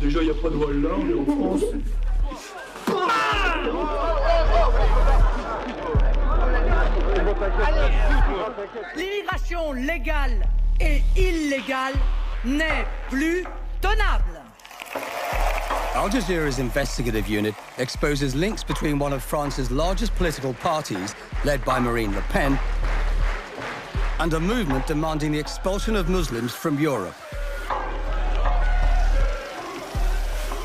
Déjà, il n'y a pas de voile là, on est en France. L'immigration légale et illégale n'est plus tenable. Al Jazeera's investigative unit exposes links between one of France's largest political parties, led by Marine Le Pen, and a movement demanding the expulsion of Muslims from Europe.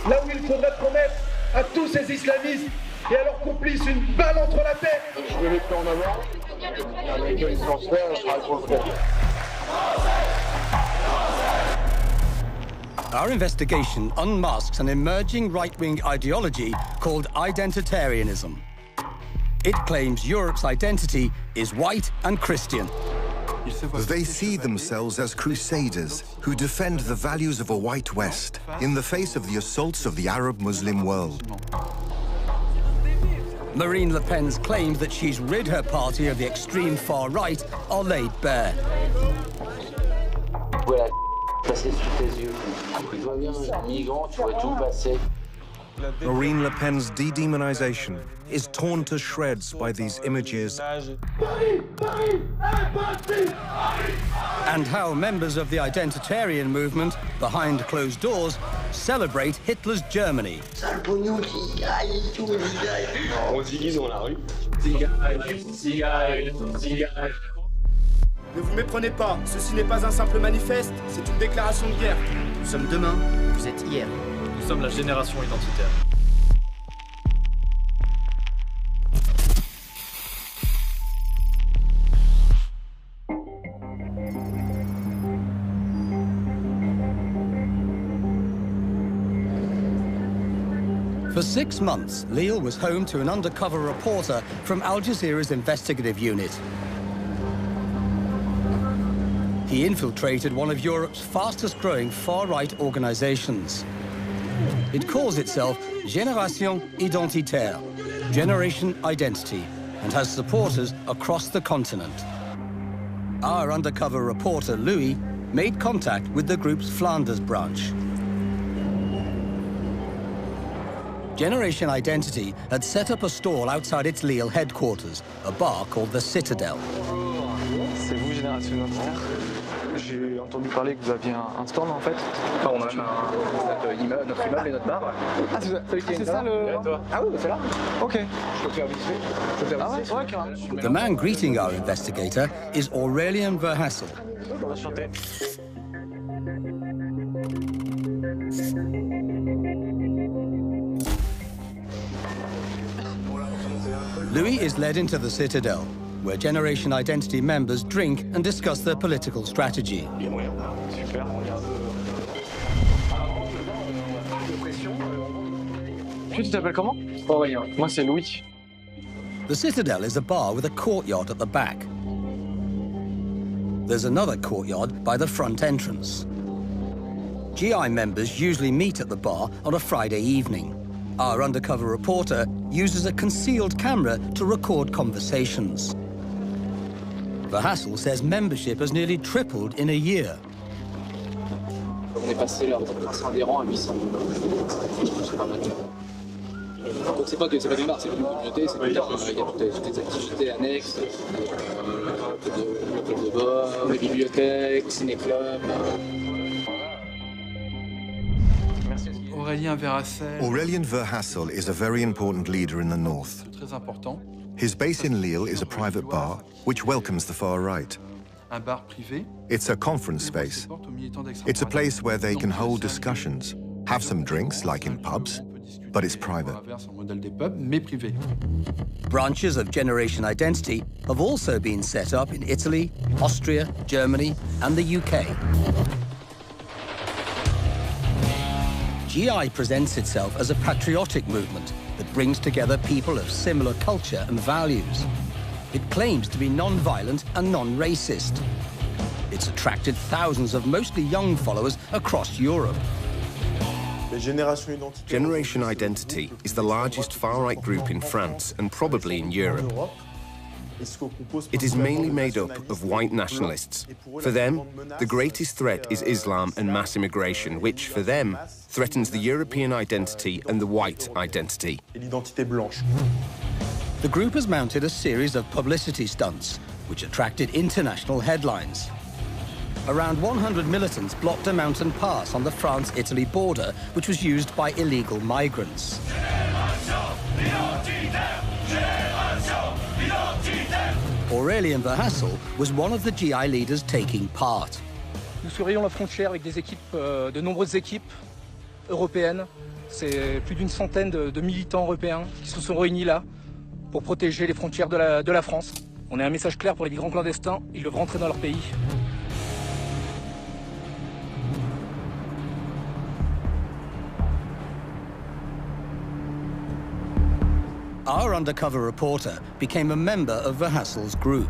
Là où il faudrait promettre à tous ces islamistes et à leurs complices une balle entre la tête. Je vais les faire en avant. Avec une transfert, je serai trop fort. Our investigation unmasks an emerging right-wing ideology called identitarianism. It claims Europe's identity is white and Christian. They see themselves as crusaders who defend the values of a white West in the face of the assaults of the Arab Muslim world. Marine Le Pen's claims that she's rid her party of the extreme far right are laid bare. Voilà, passer sous tes yeux. Tu vois bien, migrant, tu vois tout passer. Marine Le Pen's de-demonization is torn to shreds by these images. And how members of the identitarian movement, behind closed doors, celebrate Hitler's Germany. Ne vous méprenez pas, ceci n'est pas un simple manifeste, c'est une déclaration de guerre. Nous sommes demain, vous êtes hier. Nous sommes la génération identitaire. For 6 months, Lille was home to an undercover reporter from Al Jazeera's investigative unit. He infiltrated one of Europe's fastest-growing far-right organizations. It calls itself Génération Identitaire, Generation Identity, and has supporters across the continent. Our undercover reporter, Louis, made contact with the group's Flanders branch. Generation Identity had set up a stall outside its Lille headquarters, a bar called the Citadel. C'est vous, Génération Identitaire? J'ai entendu parler que vous aviez un stand en fait. Enfin, on a notre immeuble et notre bar. Ah, c'est ça le... Ah oui, c'est là. Ok. Je peux faire visiter. Ah ouais, carrément. The man greeting our investigator is Aurélien Verhassel. Enchanté. Louis is led into the Citadel, where Generation Identity members drink and discuss their political strategy. Super. Tu t'appelles comment? Aurélien. Moi, c'est Louis. The Citadel is a bar with a courtyard at the back. There's another courtyard by the front entrance. GI members usually meet at the bar on a Friday evening. Our undercover reporter uses a concealed camera to record conversations. Verhassel says membership has nearly tripled in a year. On est passé là, 500 adhérents à 800. C'est pas mal. Donc c'est pas qu'un bar, c'est une communauté, il y a toutes les activités annexes, le club de bord, les bibliothèques, le ciné-club. Aurélien Verhassel is a very important leader in the north. His base in Lille is a private bar, which welcomes the far right. It's a conference space. It's a place where they can hold discussions, have some drinks like in pubs, but it's private. Branches of Generation Identity have also been set up in Italy, Austria, Germany, and the UK. GI presents itself as a patriotic movement that brings together people of similar culture and values. It claims to be non-violent and non-racist. It's attracted thousands of mostly young followers across Europe. Generation Identity is the largest far-right group in France and probably in Europe. It is mainly made up of white nationalists. For them, the greatest threat is Islam and mass immigration, which, for them, threatens the European identity and the white identity. L'identité blanche. The group has mounted a series of publicity stunts, which attracted international headlines. Around 100 militants blocked a mountain pass on the France-Italy border, which was used by illegal migrants. Aurélien Verhassel was one of the GI leaders taking part. Nous surveillons la frontière avec des équipes, de nombreuses équipes européennes. C'est plus d'une centaine de militants européens qui se sont réunis là pour protéger les frontières de la France. On a un message clair pour les migrants clandestins, ils doivent rentrer dans leur pays. Our undercover reporter became a member of Verhassel's group.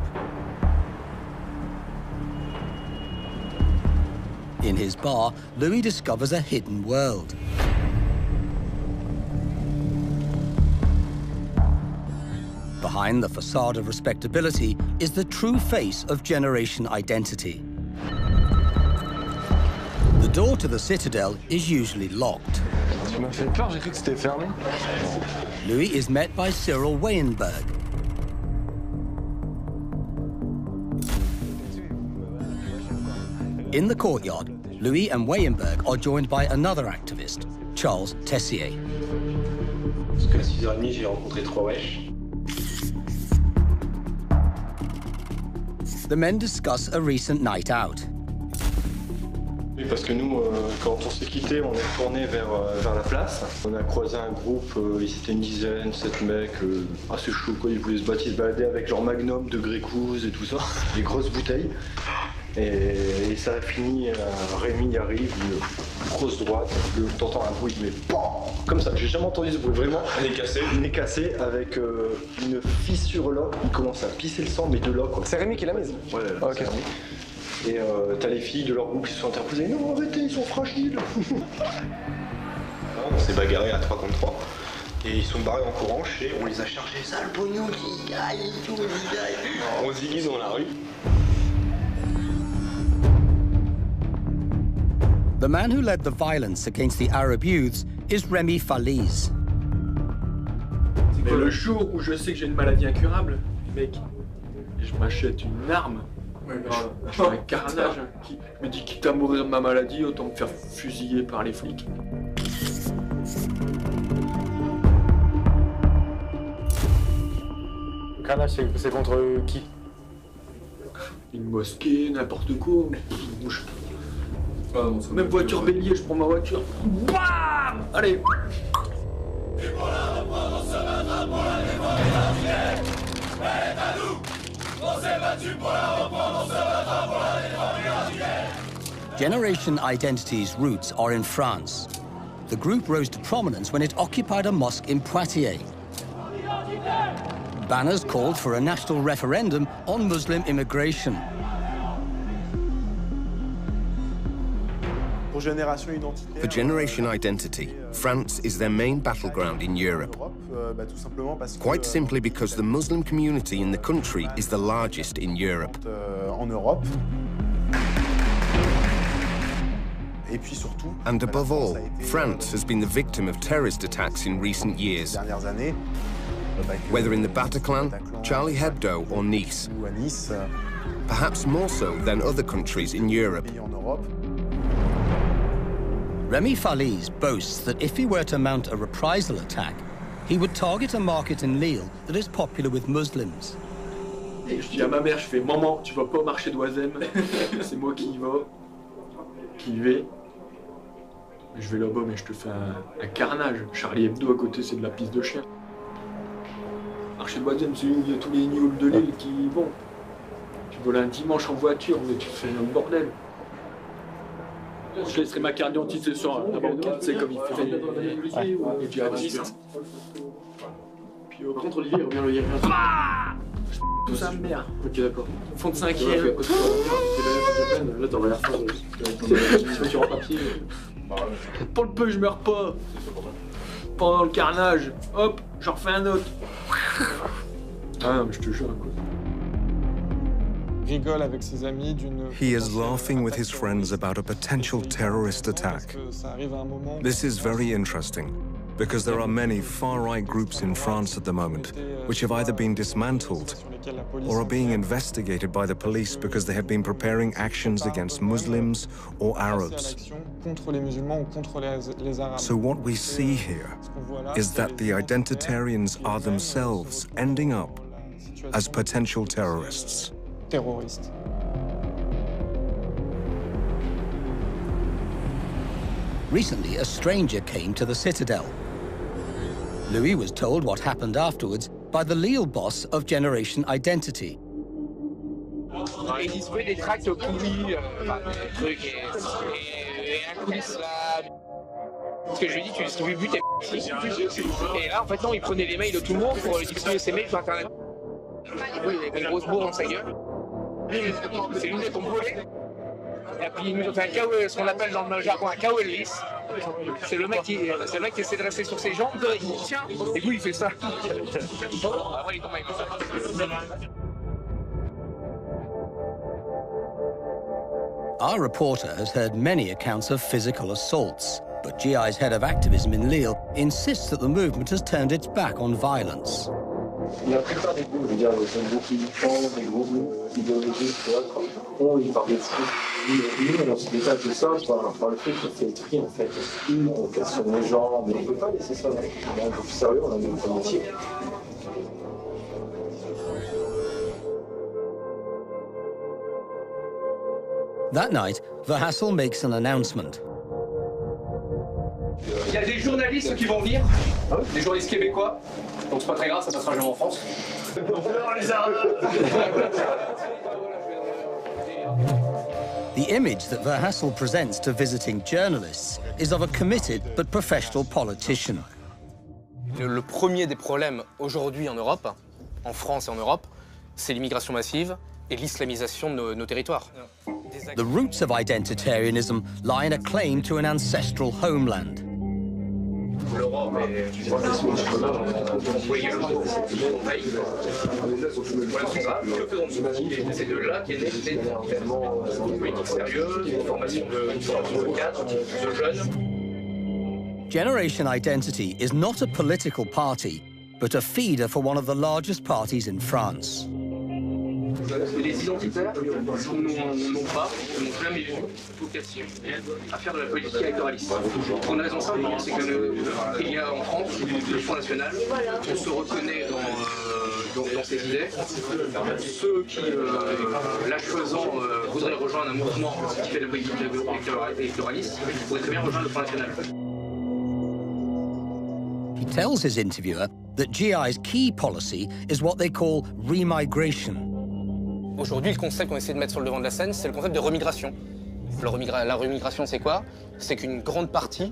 In his bar, Louis discovers a hidden world. Behind the facade of respectability is the true face of generation identity. The door to the citadel is usually locked. Tu m'as fait peur, j'ai cru que c'était fermé. Louis is met by Cyril Weyenberg. In the courtyard, Louis and Weyenberg are joined by another activist, Charles Tessier. Parce qu'à 6h30, j'ai rencontré 3 wesh. The men discuss a recent night out. Oui, parce que nous, quand on s'est quitté, on est retourné vers la place. On a croisé un groupe, ils étaient une dizaine, 7 mecs, assez chauds quoi. Ils voulaient se balader avec leur magnum de Grécouz et tout ça, des grosses bouteilles. Et ça a fini, Rémi arrive, une grosse droite, t'entends un bruit, mais BAM comme ça, j'ai jamais entendu ce bruit, vraiment. Un nez cassé avec une fissure là, il commence à pisser le sang, mais de là quoi. C'est Rémi qui l'a mise? Ouais, ok. C'est Rémi. Et t'as les filles de leur groupe qui se sont interposées. Non, arrêtez, ils sont fragiles. On s'est bagarré à 3 contre 3. Et ils sont barrés en courant et on les a chargés. Sale pognon, gigaille, tout, gigaille. On ziguise dans la rue. The man who led the violence against the Arab youths is Rémi Faliz. Mais le jour où je sais que j'ai une maladie incurable, mec, je m'achète une arme. Ouais, je fais un carnage. Je me dis, quitte à mourir de ma maladie, autant me faire fusiller par les flics. Le carnage, c'est contre qui? Une mosquée, n'importe quoi. Même voiture bélier, je prends ma voiture. Bam! Allez! Generation Identity's roots are in France. The group rose to prominence when it occupied a mosque in Poitiers. Banners called for a national referendum on Muslim immigration. For Generation Identity, France is their main battleground in Europe. Quite simply because the Muslim community in the country is the largest in Europe. And above all, France has been the victim of terrorist attacks in recent years, whether in the Bataclan, Charlie Hebdo or Nice, perhaps more so than other countries in Europe. Rémi Faliz boasts that if he were to mount a reprisal attack, he would target a market in Lille that is popular with Muslims. Et je dis à ma mère, je fais, maman, tu vas pas au marché d'Oisem, c'est moi qui y vais. Je vais là-bas, mais je te fais un carnage. Charlie Hebdo à côté, c'est de la piste de chien. Marché d'Oisem, c'est où il y a tous les ignobles de Lille qui vont. Tu voles un dimanche en voiture, mais tu fais un bordel. Je laisserai ma carte d'identité sur la banquette, c'est comme il fait les djihadistes. Puis par contre, Olivier, reviens le hier. Tout ça, merde. Ok, d'accord. Fond de 5e. Là, t'en vas l'air fort. Tu en papier. Pour le peu, je meurs pas. Pendant le carnage, hop, j'en refais un autre. Ah non, mais je te jure, quoi. rigole avec ses amis d'une... He is laughing with his friends about a potential terrorist attack. This is very interesting, because there are many far-right groups in France at the moment, which have either been dismantled or are being investigated by the police because they have been preparing actions against Muslims or Arabs. So what we see here is that the identitarians are themselves ending up as potential terrorists. Recently, a stranger came to the Citadel. Louis was told what happened afterwards by the Lille boss of Generation Identity. Il distribuait des tracts pourris, des trucs et un coulisse là. Parce que je lui ai dit, tu distribues but et ici. Et là, en fait, non, il prenait les mails de tout le monde pour distribuer ses mails sur Internet. Oui, il avait une grosse bourre dans sa gueule. Ses lunettes ont volé. Et puis il nous a fait un KO, ce qu'on appelle dans le jargon un KO Elvis. C'est le mec qui essaie de rester sur ses jambes, il dit tiens, et puis il fait ça. Après il tombe avec ça. Our reporter has heard many accounts of physical assaults, but GI's head of activism in Lille insists that the movement has turned its back on violence. La plupart des groupes, je veux dire, les groupes militants, des groupes idéologiques, ils parlent de tri. Nous, on se détache de ça par le fait qu'on fait le tri, en fait. On questionne les gens, mais on ne peut pas laisser ça. On est un groupe sérieux, on a une politique. That night, Verhassel makes an announcement. Il y a des journalistes qui vont venir, des journalistes québécois, donc c'est pas très grave, ça passera jamais en France. The image that Verhassel presents to visiting journalists is of a committed but professional politician. Le premier des problèmes aujourd'hui en Europe, en France et en Europe, c'est l'immigration massive et l'islamisation de nos territoires. The roots of identitarianism lie in a claim to an ancestral homeland. L'Europe est c'est de là qu'est né une politique sérieuse, une formation de cadres, de jeunes. Generation Identity is not a political party, but a feeder for one of the largest parties in France. Les identitaires n'ont pas, n'ont jamais eu vocation à faire de la politique électoraliste. Pour une raison simple, c'est qu'il y a en France le Front National, on se reconnaît dans ses idées. Ceux qui, l'âge faisant, voudraient rejoindre un mouvement qui fait de la politique électoraliste pourraient très bien rejoindre le Front National. He tells his interviewer that GI's key policy is what they call remigration. Aujourd'hui, le concept qu'on essaie de mettre sur le devant de la scène, c'est le concept de remigration. La remigration, c'est quoi? C'est qu'une grande partie,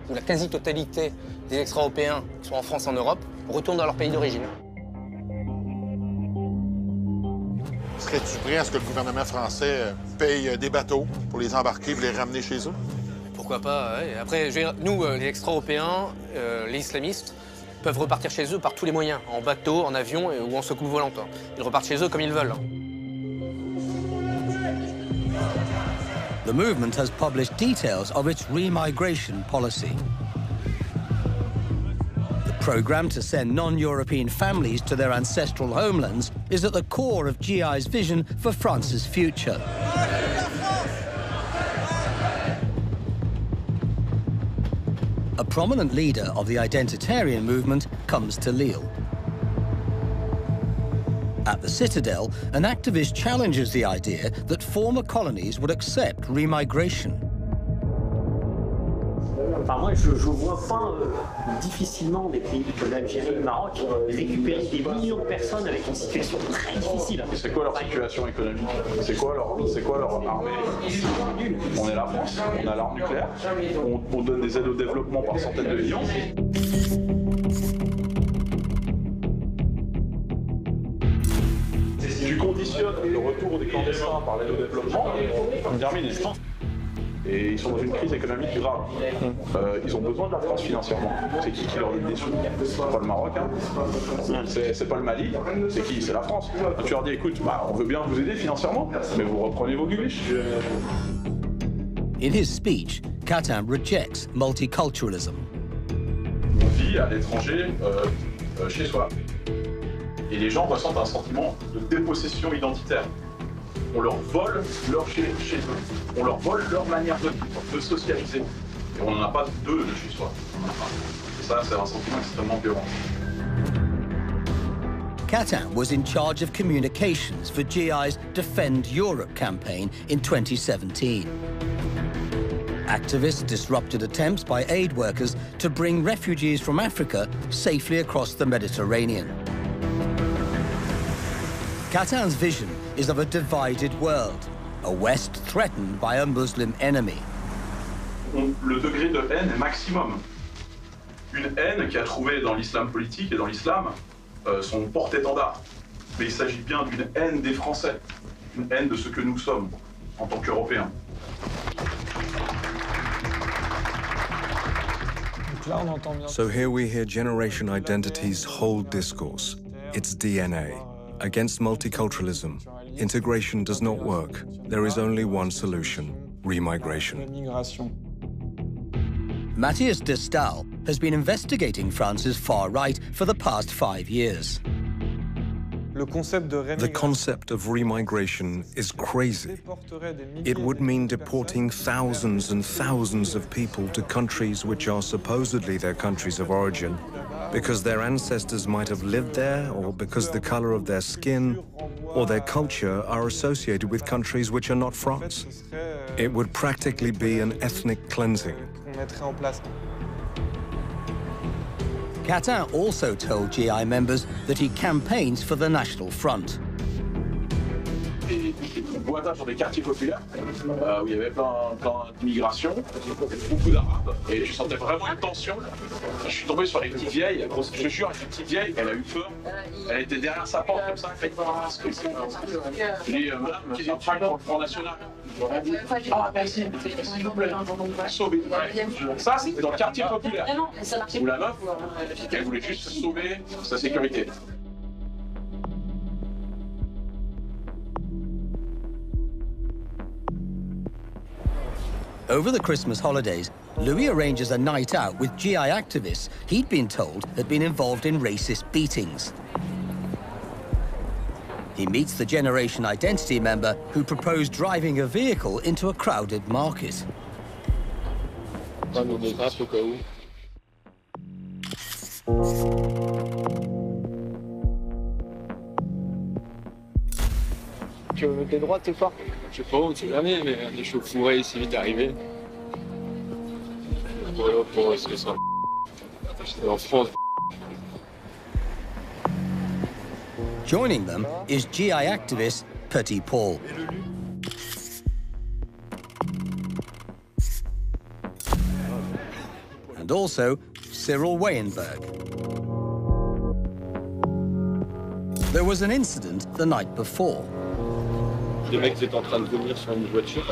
ou la quasi-totalité des extra-européens qui sont en France et en Europe, retournent dans leur pays d'origine. Serais-tu prêt à ce que le gouvernement français paye des bateaux pour les embarquer et les ramener chez eux? Pourquoi pas, ouais. Après, nous, les extra-européens, les islamistes, peuvent repartir chez eux par tous les moyens, en bateau, en avion ou en secours volant. Ils repartent chez eux comme ils veulent. The movement has published details of its remigration policy. The programme to send non-European families to their ancestral homelands is at the core of GI's vision for France's future. A prominent leader of the identitarian movement comes to Lille. At the Citadel, an activist challenges the idea that former colonies would accept remigration. Enfin, moi, je vois pas difficilement des pays comme l'Algérie et le Maroc récupérer des millions de personnes avec une situation très difficile. C'est quoi leur situation économique? C'est quoi leur armée? On est la France, on a l'arme nucléaire, on donne des aides au développement par centaines de millions. Tu conditionnes le retour des clandestins par l'aide au développement, terminé. Et ils sont dans une crise économique grave. Ils ont besoin de la France financièrement. C'est qui leur donne des sous? C'est pas le Maroc, hein. C'est pas le Mali. C'est qui? C'est la France. Tu leur dis, écoute, on veut bien vous aider financièrement, mais vous reprenez vos gugliches. In his speech, Catin rejects multiculturalism. On vit à l'étranger, chez soi. Et les gens ressentent un sentiment de dépossession identitaire. On leur vole leur chez eux. On leur vole leur manière de socialiser. Et on n'en a pas deux de chez soi. Et ça, c'est un sentiment extrêmement violent. Catin was in charge of communications for GI's Defend Europe campaign in 2017. Activists disrupted attempts by aid workers to bring refugees from Africa safely across the Mediterranean. Catin's vision is of a divided world, a West threatened by a Muslim enemy. Le degré de haine est maximum. Une haine qui a trouvé dans l'islam politique et dans l'islam son porte-étendard. Mais il s'agit bien d'une haine des Français, une haine de ce que nous sommes en tant qu'Européens. So here we hear Generation Identity's whole discourse, its DNA. Against multiculturalism, integration does not work. There is only one solution: remigration. Matthias de Stael has been investigating France's far right for the past 5 years. The concept of remigration is crazy. It would mean deporting thousands and thousands of people to countries which are supposedly their countries of origin, because their ancestors might have lived there, or because the color of their skin or their culture are associated with countries which are not France. It would practically be an ethnic cleansing. Catin also told GI members that he campaigns for the National Front. Boitage dans des quartiers populaires où il y avait plein d'immigration, beaucoup d'arabes, et je sentais vraiment une tension. Je suis tombé sur les petites vieilles, je te jure, une petite vieille, elle a eu peur, elle était derrière sa porte comme ça, elle fait je dis, madame, qui est track pour le Front National. Ah, merci, s'il vous plaît, sauver. Ça, c'était dans le quartier populaire, où la meuf, elle voulait juste sauver sa sécurité. Over the Christmas holidays, Louis arranges a night out with GI activists he'd been told had been involved in racist beatings. He meets the Generation Identity member who proposed driving a vehicle into a crowded market. Tu veux mettre les droites ce soir? Je sais pas, on sait jamais, mais un échauffouré, c'est vite arrivé. Voilà pour ce que ça. C'est en France. Joining them is GI activist Petit Paul. And also Cyril Weyenberg. There was an incident the night before. Des mecs étaient en train de venir sur une voiture,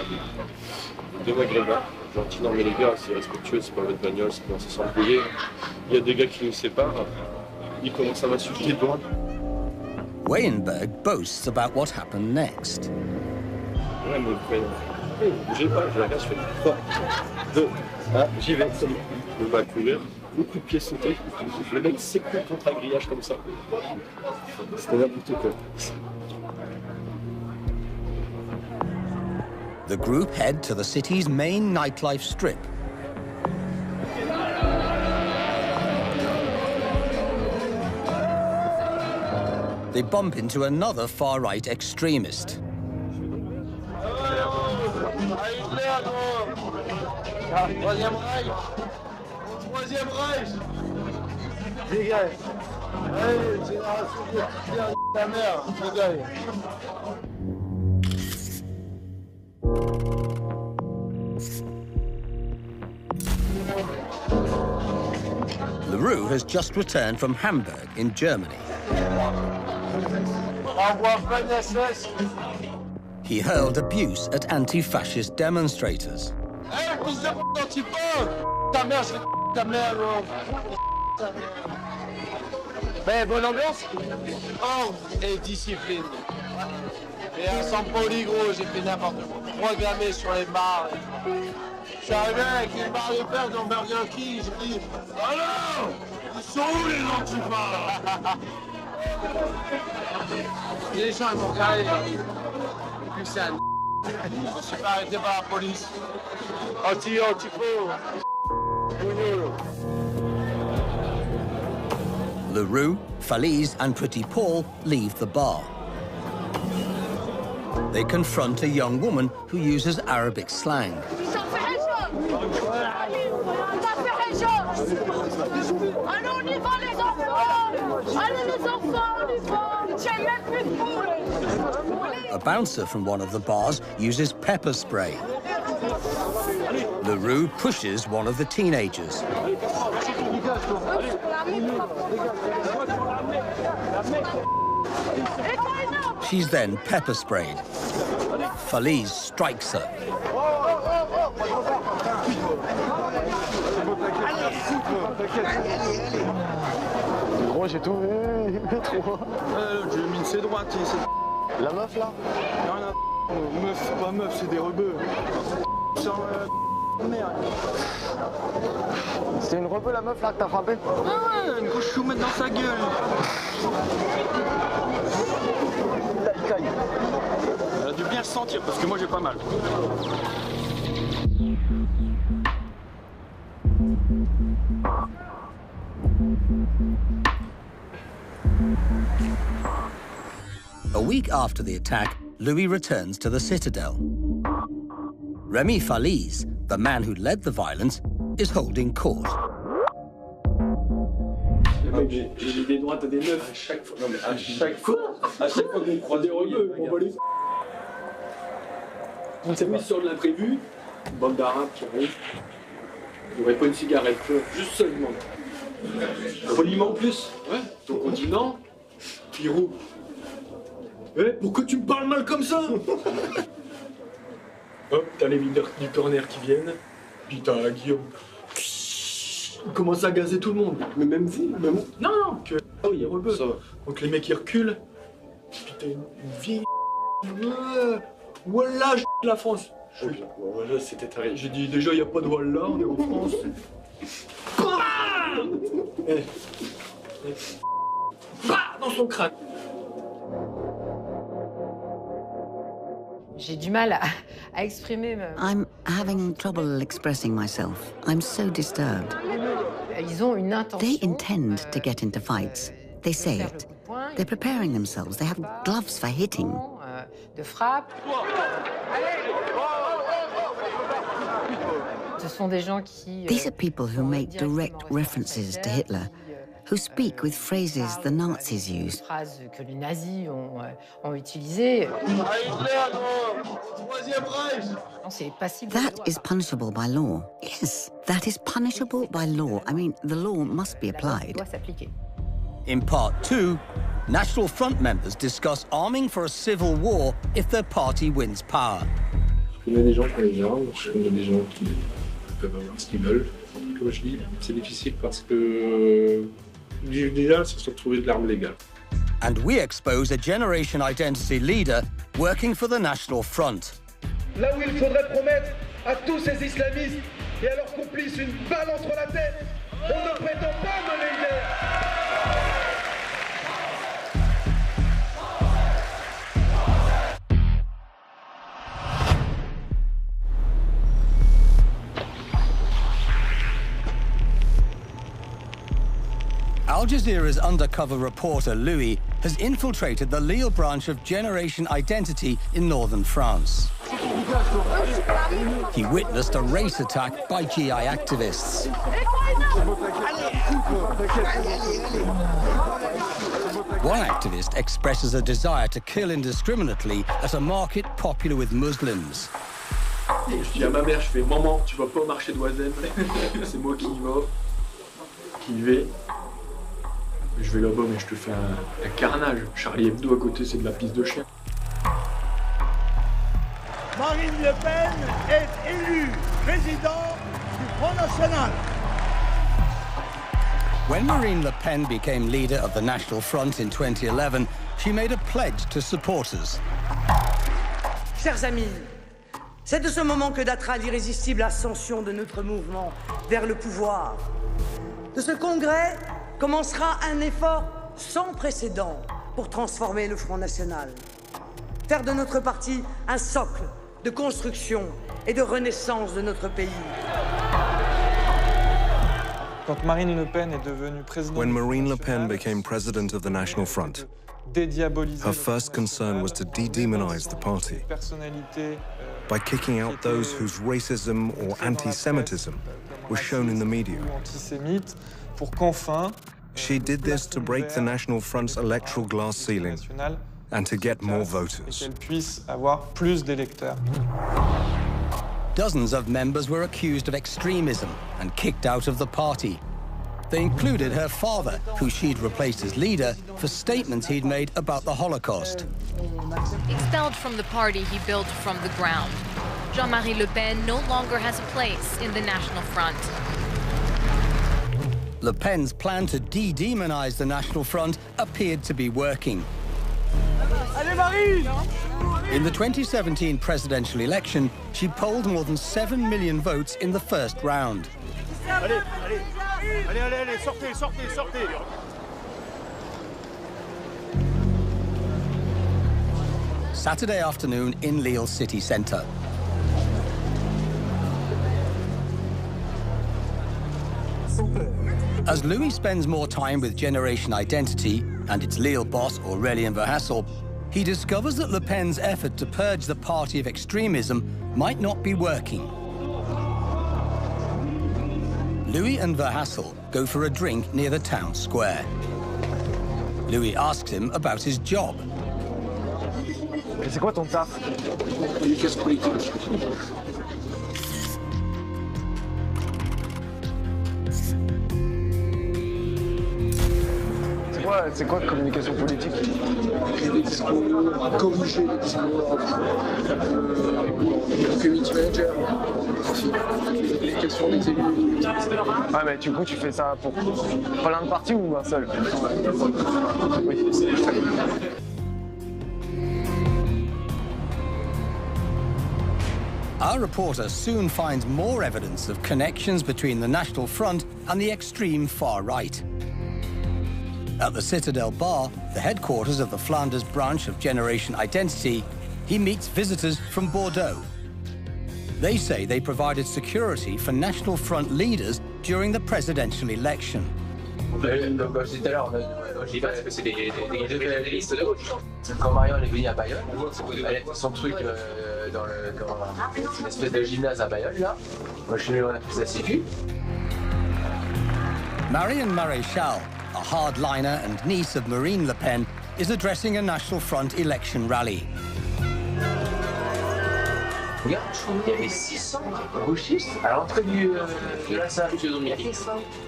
deux maghrébins. Genre, non mais les gars, c'est respectueux, c'est pas votre bagnole, c'est commence à s'embrouiller. Il y a des gars qui nous séparent, ils commencent à m'insulter devant. Weyenberg boasts about what happened next. Ouais, mais vous faites... bougez pas, je la regarde, je fais 3, 2, 1, j'y vais, salut. Je vais courir, beaucoup de pieds sautés, le mec s'écoule contre un grillage comme ça. C'était n'importe quoi. The group head to the city's main nightlife strip. They bump into another far-right extremist. LaRue has just returned from Hamburg in Germany. He hurled abuse at anti-fascist demonstrators. fils de quand tu peux. Ta mère, je vais ta mère, gros. Mais bonne ambiance. Ordre et discipline. Et un sans poli, gros, j'ai fait n'importe quoi. Programmé sur les barres. Je suis arrivé avec une barre de peur dans Burger King, j'ai dit alors, ils sont où les antifas? Les gens ils m'ont regardé. Plus c'est un je me suis pas arrêté par la police. Anti-faux. Leroux, Falaise and Pretty Paul leave the bar. They confront a young woman who uses Arabic slang. Allez, on y va les enfants! Allez les enfants, on y va! Tiens, même plus de poules! A bouncer from one of the bars uses pepper spray. Leroux pushes one of the teenagers. She's then pepper sprayed. Falaise strikes her. Gros, j'ai tout vu, trop. J'ai mis ses droites. La meuf là? Non, meuf, pas meuf, c'est des rebeux. Merde. C'est une rebeu la meuf là que t'as frappé? Ah ouais, une grosse choumette dans sa gueule. Elle a dû bien se sentir parce que moi j'ai pas mal. A week after the attack, Louis returns to the citadel. Rémi Falaise, the man who led the violence, is holding court. J'ai mis des droites à des meufs à chaque fois. Non mais à chaque fois qu'on croise des rebeux, on va les... On s'est mis sur de l'imprévu, une bande d'arabes qui arrive. Il n'y aurait pas une cigarette, juste seulement. Poliment en plus. Ouais, ton continent, Pirou. Ouais, pourquoi tu me parles mal comme ça? Hop, t'as les leaders du corner qui viennent, puis t'as Guillaume. Il commence à gazer tout le monde. Mais même vous, même vous. Non, que... Oh, il y a rebeu. Donc les mecs ils reculent, puis t'as une vieille... Wallah, la France. Voilà, c'était terrible. J'ai dit déjà, il n'y a pas de Wallah, on est en France. Dans son crâne. J'ai du mal à exprimer. I'm having trouble expressing myself. I'm so disturbed. Ils ont une intention. They intend to get into fights. They say it. They're preparing themselves. They have gloves for hitting. De frappe. Ce sont des gens qui. These are people who make direct references to Hitler, who speak with phrases the Nazis used. Phrases que les nazis ont utilisées. C'est passible. That is punishable by law. Yes, that is punishable by law. I mean, the law must be applied. Doit s'appliquer. In part 2, National Front members discuss arming for a civil war if their party wins power. Je connais des gens qui ont les armes, je connais des gens qui peuvent avoir ce qu'ils veulent. Comme je dis, c'est difficile parce que l'idéal, c'est de se retrouver de l'arme légale. And we expose a generation identity leader working for the National Front. Là où il faudrait promettre à tous ces islamistes et à leurs complices une balle entre la tête, on ne prétend pas mener une guerre. Al Jazeera's undercover reporter Louis has infiltrated the Lille branch of Generation Identity in northern France. He witnessed a race attack by GI activists. One activist expresses a desire to kill indiscriminately at a market popular with Muslims. Je dis à ma mère, je fais maman, tu vas pas au marché d'Oisem. C'est moi qui y vais. Je vais là-bas, mais je te fais un carnage. Charlie Hebdo à côté, c'est de la piste de chien. Marine Le Pen est élue présidente du Front National. When Marine Le Pen became leader of the National Front in 2011, she made a pledge to supporters. Chers amis, c'est de ce moment que datera l'irrésistible ascension de notre mouvement vers le pouvoir. De ce congrès commencera un effort sans précédent pour transformer le Front National. Faire de notre parti un socle de construction et de renaissance de notre pays. Quand Marine Le Pen est devenue présidente, when Marine Le Pen became president of the National Front, her first concern was to de-demonize the party by kicking out those whose racism or anti-Semitism was shown in the media. She did this to break the National Front's electoral glass ceiling and to get more voters. Dozens of members were accused of extremism and kicked out of the party. They included her father, who she'd replaced as leader, for statements he'd made about the Holocaust. Expelled from the party he built from the ground, Jean-Marie Le Pen no longer has a place in the National Front. Le Pen's plan to de-demonize the National Front appeared to be working. Allez, Marine! In the 2017 presidential election, she polled more than 7 million votes in the first round. Allez, allez, allez, allez, allez, sortez, sortez, sortez. Saturday afternoon in Lille city centre. As Louis spends more time with Generation Identity and its Lille boss, Aurélien Verhassel, he discovers that Le Pen's effort to purge the party of extremism might not be working. Louis and Verhassel go for a drink near the town square. Louis asks him about his job. C'est quoi ton taf? Communication politique. C'est quoi communication politique? Les discours, corriger les discours, community manager, les questions des élus. Ouais, mais du coup, tu fais ça pour plein de partis ou un seul? Oui. Our reporter soon finds more evidence of connections between the National Front and the extreme far right. At the Citadel Bar, the headquarters of the Flanders branch of Generation Identity, he meets visitors from Bordeaux. They say they provided security for National Front leaders during the presidential election. Comme je disais tout à l'heure, je dis pas parce que c'est des listes de gauche. Quand Marion est venue à Bayonne, elle a fait son truc dans une espèce de gymnase à Bayonne, là. Moi, je suis venu, on a fait sa sécu. Marion Maréchal, a hardliner and niece of Marine Le Pen, is addressing a National Front election rally. Regarde, il y avait 600 gauchistes à l'entrée de la salle.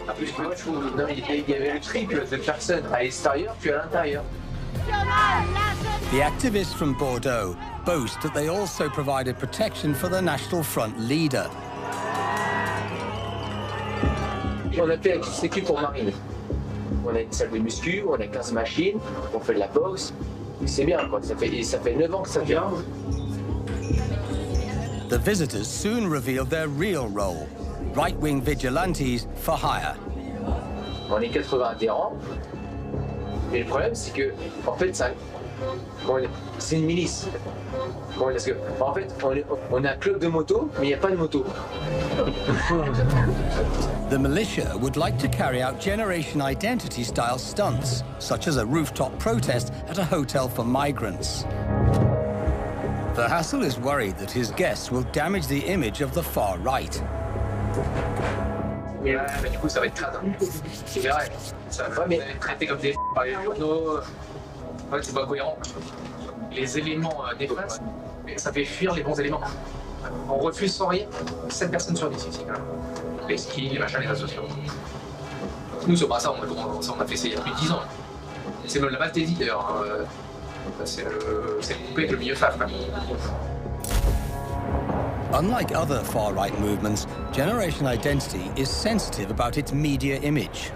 En plus, non, il y avait le triple de personnes à l'extérieur puis à l'intérieur. The activists from Bordeaux boast that they also provided protection for the National Front leader. On a fait la sécu pour Marine. On a une salle de muscu, on a 15 machines, on fait de la boxe. C'est bien, quoi. Ça fait 9 ans que ça vient. The visitors soon revealed their real role, right-wing vigilantes for hire. On est 80 adhérents, mais le problème c'est que, en fait, c'est une milice. Parce que, en fait, on est un club de moto, mais il n'y a pas de moto. The militia would like to carry out Generation Identity-style stunts, such as a rooftop protest at a hotel for migrants. Verhassel is worried that his guests will damage the image of the far right. Mais du coup, ça va être crade. C'est vrai. Ça va être traité comme des par les journaux. Ouais, c'est pas cohérent. Les éléments néfastes, ça fait fuir les bons éléments. On refuse sans rien 7 personnes sur 10 ici. Les skis, les machins, les réseaux sociaux. Nous, sur ça, on a fait ça il y a plus de 10 ans. C'est même la Maltaisie d'ailleurs. C'est le coupé avec le milieu faf. Unlike other far-right movements, Generation Identity is sensitive about its media image.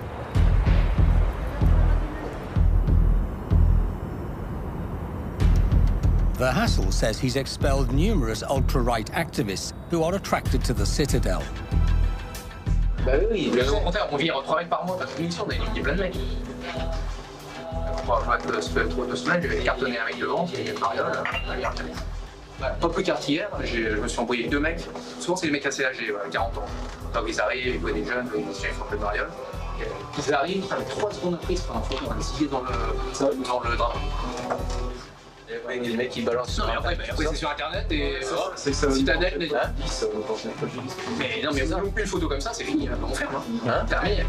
Verhassel says he's expelled numerous ultra-right activists who are attracted to the Citadel. Bah oui, au contraire, on vire 3 mecs par mois parce que mission, on a éliminé plein de mecs. Moi, je se fait trop de semaines, j'avais cartonné un mec devant, il y a une mariole, pas plus tard qu'hier, je me suis embrouillé avec 2 mecs. Souvent, c'est des mecs assez âgés, 40 ans. Donc ils arrivent, ils voient des jeunes, ils font un peu de mariole. Ils arrivent, 3 secondes après, ils se font un photo, on est scié dans le drap. Et les mecs qui balancent sur Internet. Après, c'est sur Internet et si t'as net, mais non, mais on loupe une photo comme ça, c'est fini, on ferme. Terminé.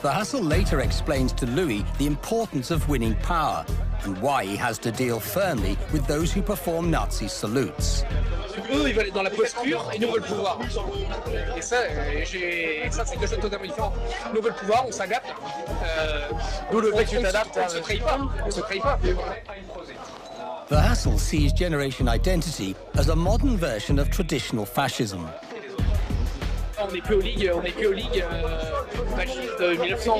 Verhassel later explains to Louis the importance of winning power and why he has to deal firmly with those who perform Nazi salutes. Eux, ils veulent être dans la posture et nous, on veut le pouvoir. Et ça, c'est deux choses totalement différentes. Nous, on veut le pouvoir, on s'adapte. Nous, le fait que tu t'adaptes, on se trahit pas. On se trahit pas. Verhassel sees Generation Identity as a modern version of traditional fascism. On n'est plus aux ligues fascistes de 1900.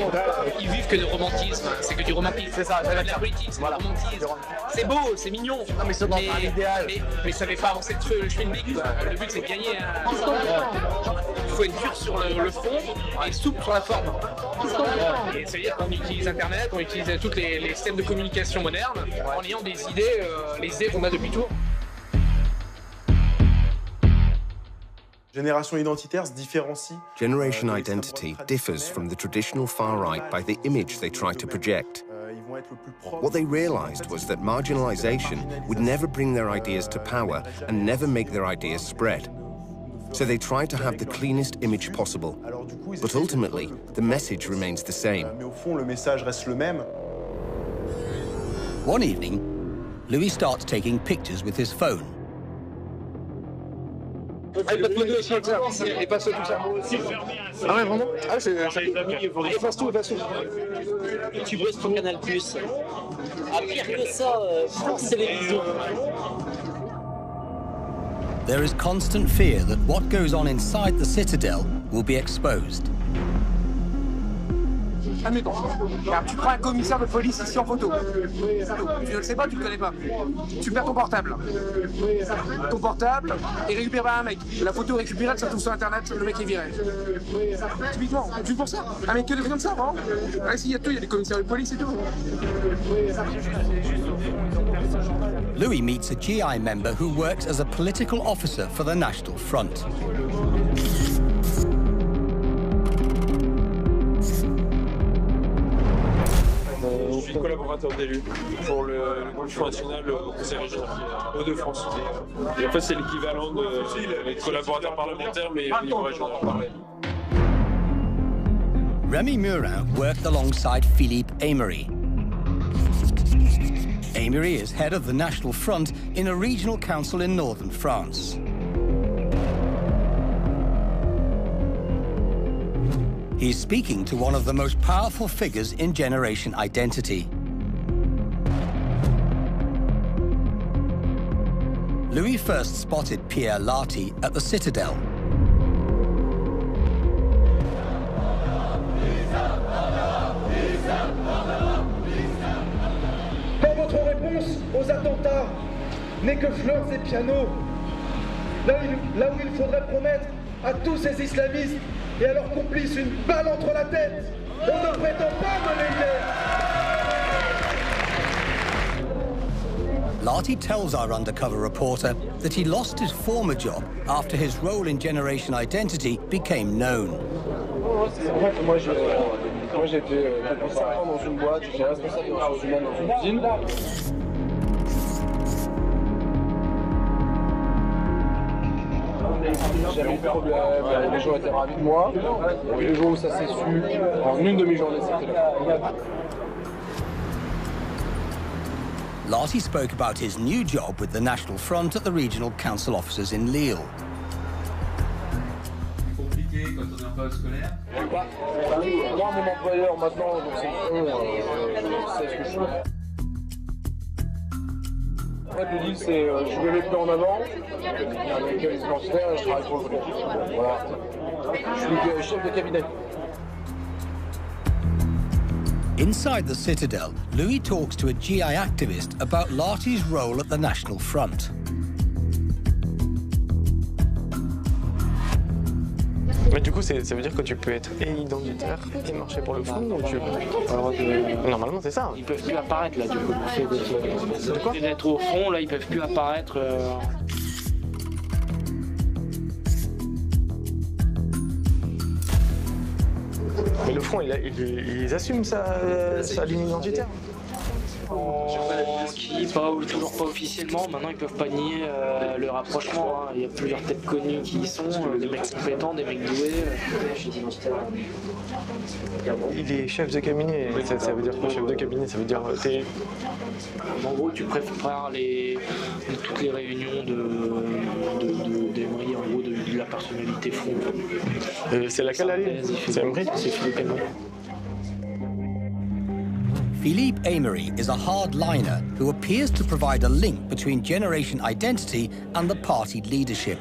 Ils vivent que de romantisme. C'est que du romantisme. C'est ça, c'est de la politique, c'est du romantisme. C'est beau, c'est mignon. Non, mais c'est dans un idéal. Mais ça ne fait pas avancer le schmilblick. Le but, c'est de gagner. Il faut être dur sur le fond et souple sur la forme. Et c'est-à-dire qu'on utilise Internet, on utilise tous les systèmes de communication modernes en ayant des idées, les idées qu'on a depuis toujours. Generation Identity differs from the traditional far-right by the image they try to project. What they realized was that marginalization would never bring their ideas to power and never make their ideas spread. So they try to have the cleanest image possible. But ultimately, the message remains the same. One evening, Louis starts taking pictures with his phone. Allez, pas de photo, et passe tout ça. Ah ouais, vraiment? Ah, efface tout. Tu bosses pour Canal+. Ah, pire que ça, France Télévisions. There is constant fear that what goes on inside the Citadel will be exposed. Admettons, tu prends un commissaire de police ici en photo. Tu ne le sais pas, tu ne le connais pas. Tu perds ton portable. Ton portable est récupéré par un mec. La photo récupérée, ça trouve sur Internet, le mec est viré. Typiquement, tu pour ça? Un mec que des trucs comme ça, vraiment? Ah, si, il y a tout, il y a des commissaires de police et tout. Louis meets a GI member who works as a political officer for the National Front. Je suis collaborateur d'élu pour le groupe national au Conseil régional Hauts-de-France. Et en fait, c'est l'équivalent de collaborateur parlementaire, mais au niveau régional. Pareil. Rémi Murin worked alongside Philippe Aymery. Aymery is head of the National Front in a regional council in northern France. He's speaking to one of the most powerful figures in Generation Identity. Louis first spotted Pierre Lati at the Citadel. Quand votre réponse aux attentats n'est que fleurs et pianos, là où il faudrait promettre à tous ces islamistes et à leurs complices une balle entre la tête, on ne prétend pas mener une guerre. Lati tells our undercover reporter that he lost his former job after his role in Generation Identity became known. Moi j'ai été depuis 5 ans dans une boîte, j'étais responsable des ressources humaines dans une usine. J'avais eu des problèmes, les gens étaient ravis de moi. Et le jour où ça s'est su, en une demi-journée, c'était là. Lati spoke about his new job with the National Front at the regional council offices in Lille. Compliqué quand on est en période scolaire. Moi, mon employeur maintenant, donc c'est sait ce que je fais. En fait, le deal, c'est je mets les plans en avant, avec les transferts et je travaille pour le groupe. Voilà. Je suis chef de cabinet. Inside the citadel, Louis talks to a GI activist about Lati's role at the National Front. Mais du coup, ça veut dire que tu peux être et identitaire et marcher pour le front ou tu... Normalement, c'est ça. Ils peuvent plus apparaître là, du coup. Le fait d'être au front, là, ils peuvent plus apparaître. Mais le front, ils assument sa ligne identitaire. Toujours pas officiellement, maintenant ils peuvent pas nier le rapprochement, hein. Il y a plusieurs têtes connues qui y sont, des mecs compétents, des mecs doués. Il est chef de cabinet, ça veut dire quoi chef de cabinet? Ça veut dire En gros tu prépares toutes les réunions d'Emery, en gros de la personnalité front. C'est laquelle la ligne? C'est Emery? C'est Philippe Emery. Philippe Emery is a hardliner who appears to provide a link between generation identity and the party leadership.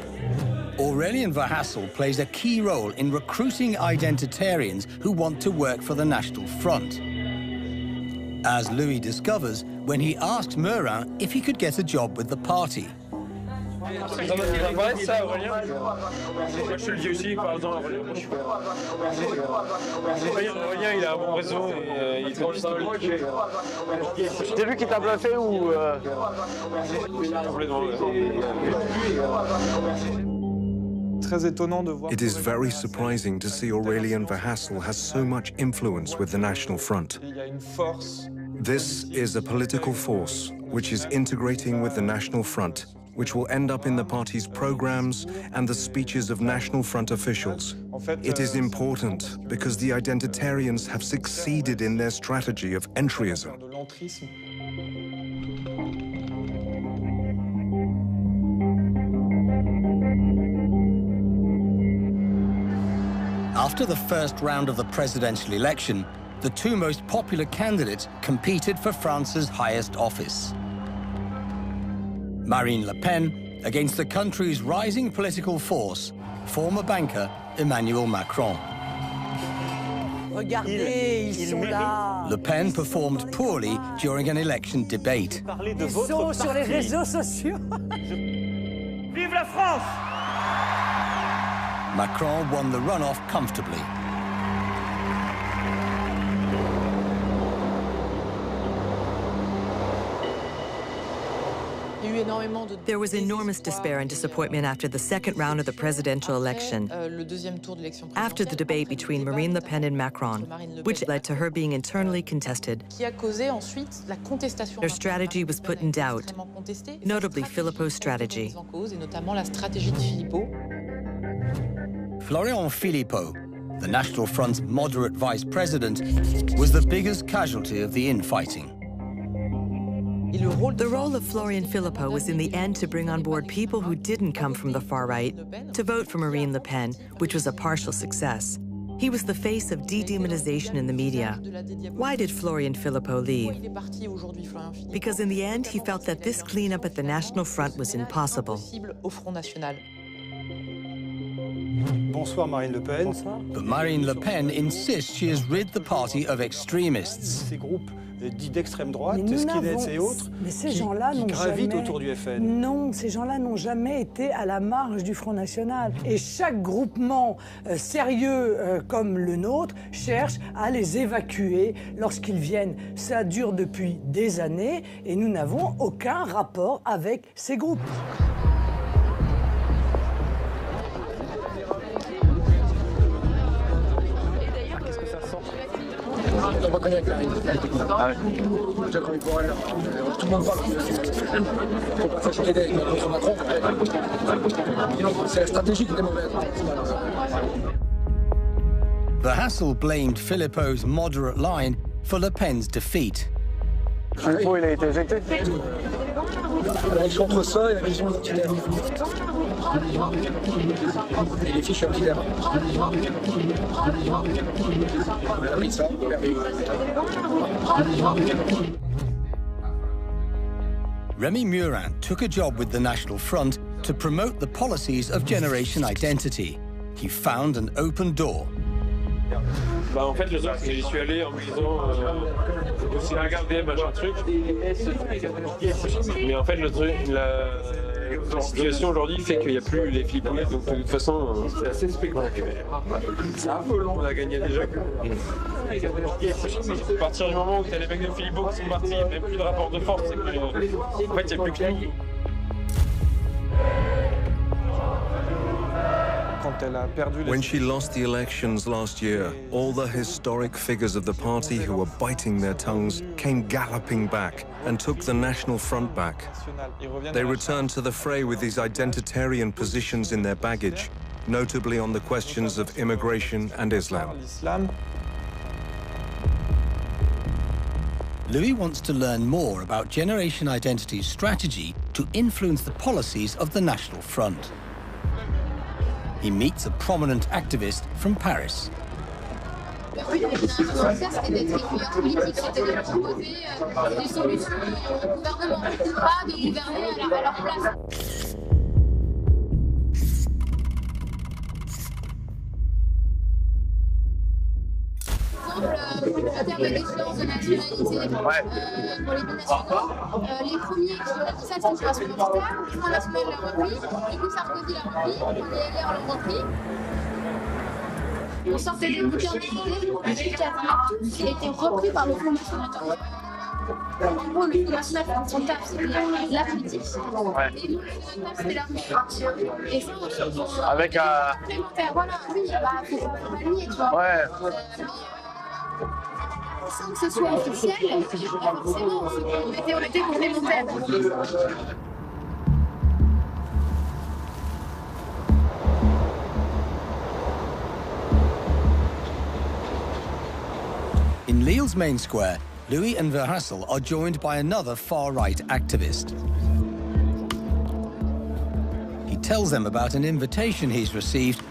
Aurélien Verhassel plays a key role in recruiting identitarians who want to work for the National Front. As Louis discovers when he asks Meurant if he could get a job with the party. Ça va pas être ça, Aurélien. Moi, je suis le vieux aussi, par exemple. Aurélien, il a un bon réseau et il fait du style. C'est lui qui t'a bluffé ou... Très étonnant de voir. It is very surprising to see Aurélien Verhassel has so much influence with the National Front. Il y a une force. This is a political force which is integrating with the National Front, which will end up in the party's programs and the speeches of National Front officials. It is important because the identitarians have succeeded in their strategy of entryism. After the first round of the presidential election, the two most popular candidates competed for France's highest office. Marine Le Pen against the country's rising political force, former banker Emmanuel Macron. Regardez, ils sont là. Le Pen performed poorly during an election debate. Ils sont sur les réseaux sociaux. Vive la France! Macron won the runoff comfortably. There was enormous despair and disappointment after the second round of the presidential election, after the debate between Marine Le Pen and Macron, which led to her being internally contested. Their strategy was put in doubt, notably Philippot's strategy. Florian Philippot, the National Front's moderate vice president, was the biggest casualty of the infighting. The role of Florian Philippot was in the end to bring on board people who didn't come from the far right to vote for Marine Le Pen, which was a partial success. He was the face of de-demonization in the media. Why did Florian Philippot leave? Because in the end, he felt that this cleanup at the National Front was impossible. Bonsoir Marine Le Pen. But Marine Le Pen insists she has rid the party of extremists. Ces groupes dits d'extrême droite, skinheads et autres, qui gravitent autour du FN. Non, ces gens-là n'ont jamais été à la marge du Front National. Et chaque groupement sérieux comme le nôtre cherche à les évacuer lorsqu'ils viennent. Ça dure depuis des années et nous n'avons aucun rapport avec ces groupes. On va connaître la reine. Ah ouais. Déjà qu'on est pour elle, tout le monde parle. Faut pas faire changer d'aide contre Macron. C'est la stratégie qui était mauvaise. Verhassel blamed Philippot's moderate line for Le Pen's defeat. Philippot, il a été éjecté. Alors, ils sont entre ça et la vision identitaire. Et les fiches identitaires. On a pris ça, merveilleux. Rémy Murin took a job with the National Front to promote the policies of Generation Identity. He found an open door. Bah en fait le truc c'est que j'y suis allé en me disant aussi regarder machin truc. Mais en fait le truc, la situation aujourd'hui fait qu'il n'y a plus les flipouilles, donc de toute façon c'est assez spectaculaire. C'est un peu long, on a gagné déjà. À partir du moment où tu as les mecs de Philippot qui sont partis, il n'y a même plus de rapport de force, c'est que, en fait il n'y a plus que nous. When she lost the elections last year, all the historic figures of the party who were biting their tongues came galloping back and took the National Front back. They returned to the fray with these identitarian positions in their baggage, notably on the questions of immigration and Islam. Louis wants to learn more about Generation Identity's strategy to influence the policies of the National Front. He meets a prominent activist from Paris. Le but des financeurs, c'était d'être écouilleurs politiques, c'était de proposer des solutions au gouvernement, pas de gouverner à leur place. En termes d'échéance de nationalité pour les binationaux, les premiers qui ont dit ça, c'est le Rassemblement national, le Front national l'a repris, du coup Sarkozy l'a repris, les LR l'ont repris. On sortait des bouquins d'anglais, quasiment tous qui étaient repris par le Front national. En gros, le Front national, son taf, c'était la politique, et nous, le taf, c'était l'armée. Et ça, avec un... Voilà, oui, bah, faut pas le nier, tu vois. Ouais. Sans que ce soit officiel, forcément, on était complémentaires. In Lille's main square, Louis and Verhassel are joined by another far-right activist. He tells them about an invitation he's received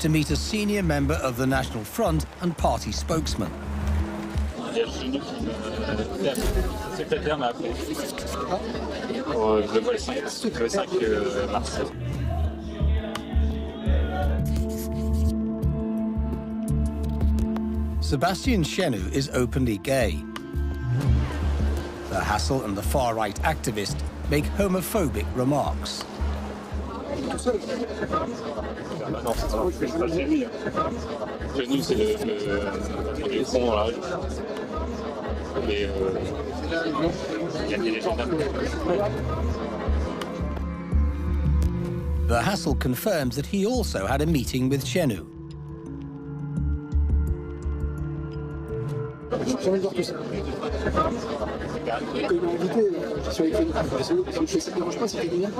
to meet a senior member of the National Front and party spokesman. Secrétaire m'a appelé. Le 5 mars. Sébastien Chenu is openly gay. Verhassel and the far-right activist make homophobic remarks. Non, c'est pas Chenu. Chenu, c'est le fond dans la rue. Mais il y a des gendarmes. Verhassel confirms that he also had a meeting with Chenu. J'ai envie de voir tout ça. Quand il m'a invité, je suis avec lui. Ça ne me dérange pas si tu viens.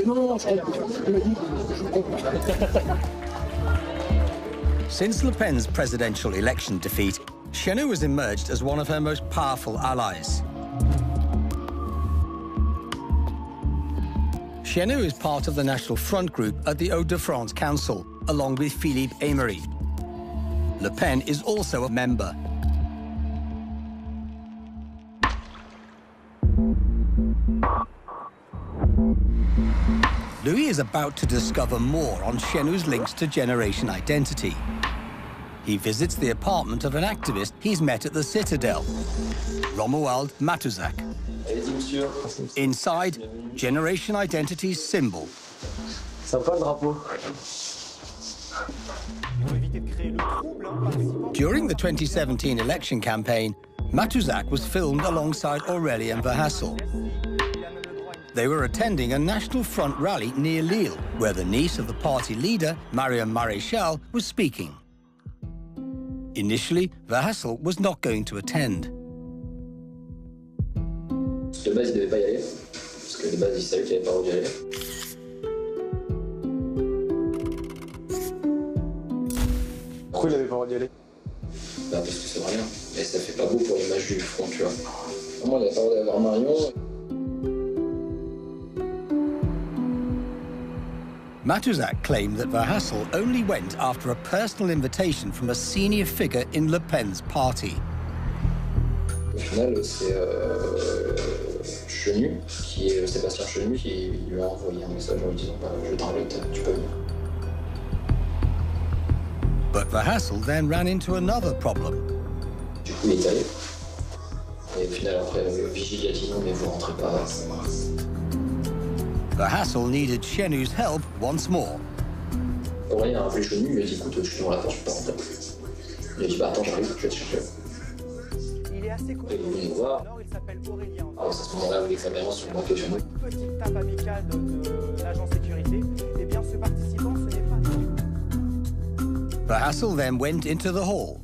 Non, je comprends. Il m'a dit, je comprends. Since Le Pen's presidential election defeat, Chenu has emerged as one of her most powerful allies. Chenu is part of the National Front group at the Hauts-de-France Council, along with Philippe Aymery. Le Pen is also a member. Louis is about to discover more on Chenu's links to Generation Identity. He visits the apartment of an activist he's met at the Citadel, Romuald Matuzak. Inside, Generation Identity's symbol. Sympa le drapeau. During the 2017 election campaign, Matuzak was filmed alongside Aurélien Verhassel. They were attending a National Front rally near Lille, where the niece of the party leader, Mariam Maréchal, was speaking. Initially, Verhassel was not going to attend. De base, il devait pas y aller, parce que de base, il savait qu'il n'avait pas envie d'y aller. Pourquoi il n'avait pas envie d'y aller? Bah, parce que ça va rien. Et ça fait pas beau pour l'image du front, tu vois. Moi, il n'avait pas envie d'avoir Marion. Matuzak claimed that Verhassel only went after a personal invitation from a senior figure in Le Pen's party. Au final, c'est Chenu, qui est Sébastien Chenu, qui lui a envoyé un message en lui disant je t'invite, tu peux venir. But Verhassel then ran into another problem. Du coup, il est allé. Et au final, après, le vigile a dit non, mais vous rentrez pas. Verhassel needed Chenu's help once more. Aurélien a appelé Chenu, il lui a dit écoute, je suis dans la porte, je peux pas rentrer. Il a dit attends, j'arrive, je vais te chercher. Il est assez connu. Il est venu nous voir. Il s'appelle Aurélien. Alors, c'est à ce moment-là où l'examen sur le banquet Chenu. Petite tape amicale de l'agent sécurité. Eh bien, ce participant, ce n'est pas. Verhassel then went into the hall.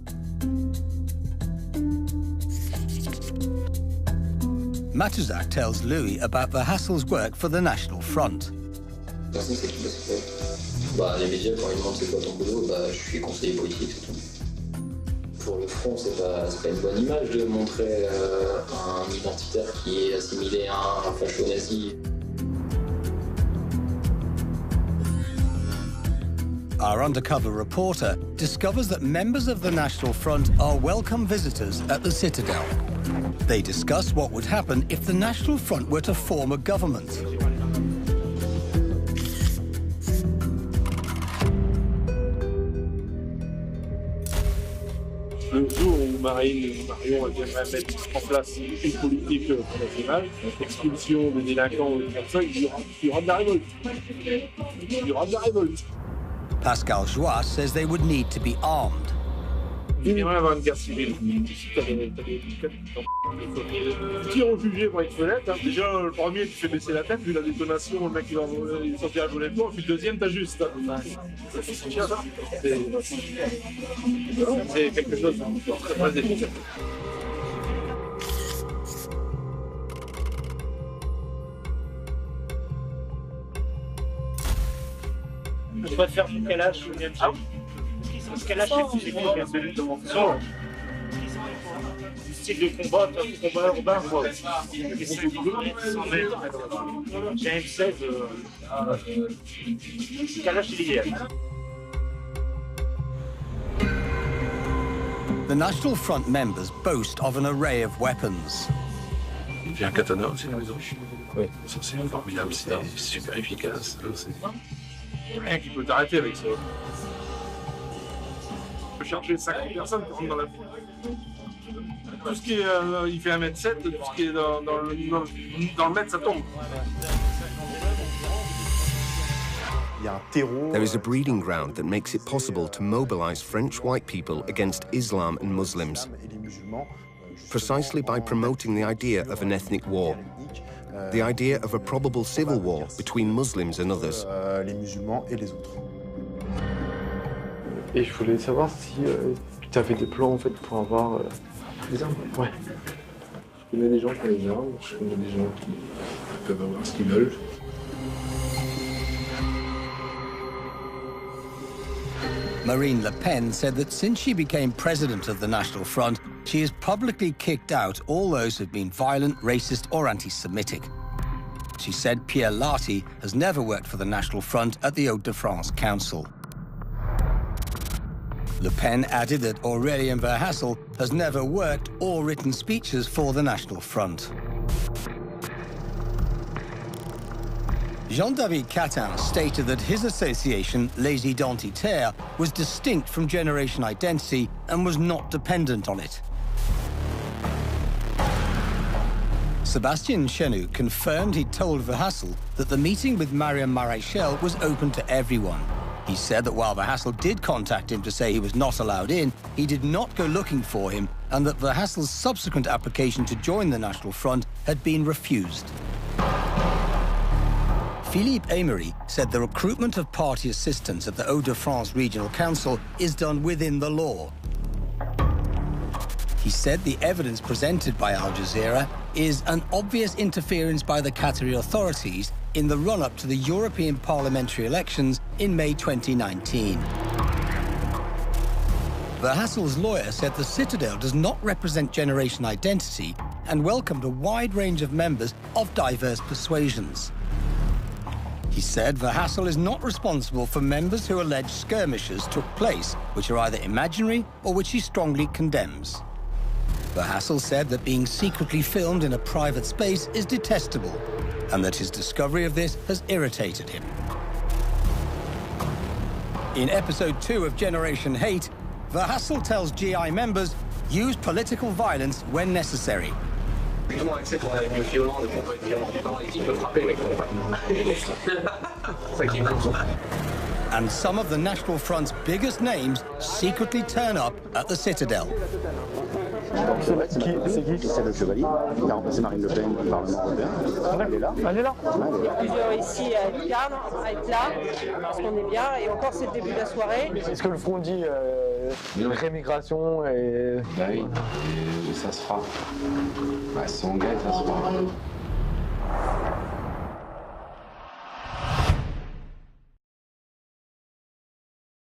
Matuzak tells Louis about Verhassel's work for the National Front. Personne sait qui c'est fait. Les médias, quand ils demandent c'est quoi ton boulot, je suis conseiller politique, c'est tout. Pour le front, c'est pas une bonne image de montrer un identitaire qui est assimilé à un facho-nazi. Our undercover reporter discovers that members of the National Front are welcome visitors at the Citadel. They discuss what would happen if the National Front were to form a government. Le jour où Marion viendrait mettre en place une politique nationale, expulsion des délinquants ou des personnes, il y aura de la révolte. Il y aura de la révolte. Pascal Joie says they would need to be armed. Il viendrait avoir une guerre civile. Tire au jugé pour une fenêtre. Déjà, le premier, tu fais baisser la tête, vu la détonation, le mec il va sortir avec le puis le deuxième, t'ajustes. C'est quelque chose de très très efficace. Je préfère du Kalash ou bien parce que là, c'est quoi du style de combat urbain, quoi. C'est 100 mètres. J'ai un M16, Kalash, il est idéal. The National Front members boast of an array of weapons. J'ai un katana aussi à la maison. Oui. Ça, c'est formidable, c'est super efficace. Rien qui peut t'arrêter avec ça. Je peux charger 50 personnes qui rentrent dans la foule. Tout ce qui est, il fait 1m7, tout ce qui est dans le mètre, ça tombe. There is a breeding ground that makes it possible to mobilize French white people against Islam and Muslims, precisely by promoting the idea of an ethnic war, the idea of a probable civil war between Muslims and others. Et je voulais savoir si tu avais des plans en fait pour avoir des armes. Ouais. Je connais des gens qui ont des armes, je connais des gens qui peuvent avoir ce qu'ils veulent. Marine Le Pen said that since she became president of the National Front, she has publicly kicked out all those who've been violent, racist or anti-Semitic. She said Pierre Larty has never worked for the National Front at the Hauts-de-France Council. Le Pen added that Aurélien Verhassel has never worked or written speeches for the National Front. Jean-David Catin stated that his association, Les Identitaires, was distinct from Generation Identity and was not dependent on it. Sébastien Chenu confirmed he'd told Verhassel that the meeting with Mariam Maréchal was open to everyone. He said that while Verhassel did contact him to say he was not allowed in, he did not go looking for him, and that Verhassel's subsequent application to join the National Front had been refused. Philippe Aymery said the recruitment of party assistants at the Hauts-de-France Regional Council is done within the law. He said the evidence presented by Al Jazeera is an obvious interference by the Qatari authorities in the run-up to the European parliamentary elections in May 2019. Verhassel's lawyer said the Citadel does not represent Generation Identity and welcomed a wide range of members of diverse persuasions. He said Verhassel is not responsible for members who allege skirmishes took place, which are either imaginary or which he strongly condemns. Verhassel said that being secretly filmed in a private space is detestable, and that his discovery of this has irritated him. In episode 2 of Generation Hate, Verhassel tells GI members, use political violence when necessary. And some of the National Front's biggest names secretly turn up at the Citadel. C'est qui? C'est le Chevalier, qui a remplacé Marine Le Pen du Parlement européen. Elle est là. Elle est là. Plusieurs ici à être calme, à être là, parce qu'on est bien, et encore c'est le début de la soirée. Est-ce que le front dit rémigration et... Bah oui, et ça se fera. Bah, si on gagne, ça se fera.